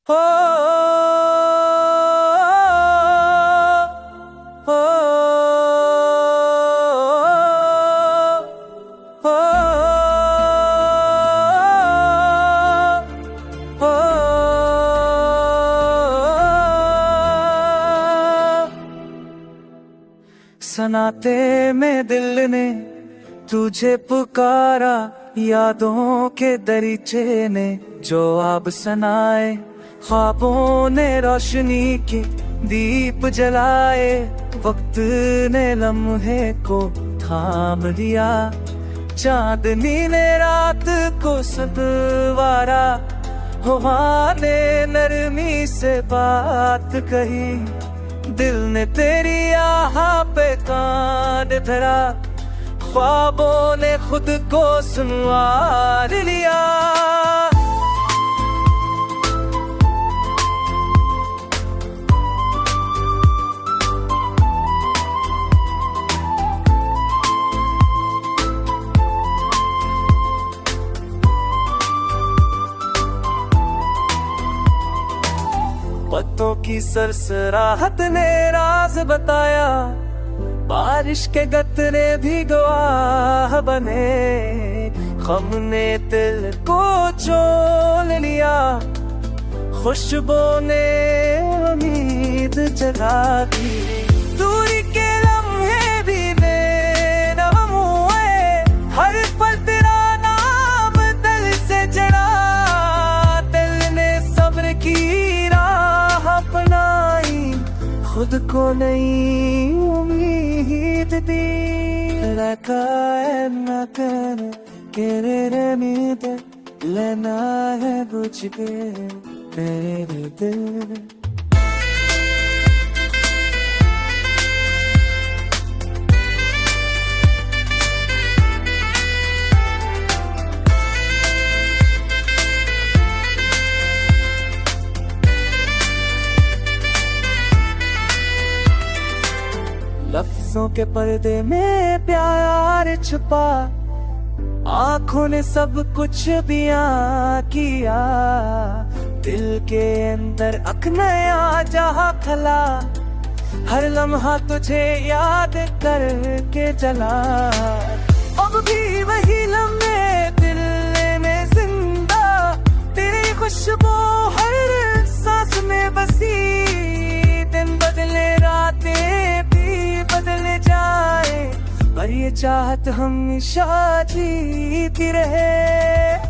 हो हो हो हो सनाते में दिल ने तुझे पुकारा, यादों के दरीचे ने जो अब सनाए, ख्वाबों ने रोशनी की दीप जलाए, वक्त ने लम्हे को थाम लिया, चांदनी ने रात को सनवारा, हवा ने नरमी से बात कही, दिल ने तेरी आह पे कान धरा, ख्वाबों ने खुद को सुनवार लिया। पत्तों की सरसराहट ने राज बताया, बारिश के गतरे भी गवाह बने, गम ने दिल को चोल लिया, खुशबू ने उम्मीद जगा दी, दूरी के लम्हे भी बेनम हुए, हर पल तेरा नाम दिल से जड़ा, दिल ने सब्र की राह अपनाई, खुद को नई उम्मीद दी। रखा है न कर केरे नींद, लेना है बुझ के तेरे दिल। लफ्जों के पर्दे में प्यार छुपा, आंखों ने सब कुछ बयां किया, दिल के अंदर अक नया जहां खला, हर लम्हा तुझे याद करके चला, अब भी वही लम्हे दिल में जिंदा, तेरी खुशबू हर सांस में बसी, दिन बदले रातें बदल जाए, पर ये चाहत हमेशा जीती रहे।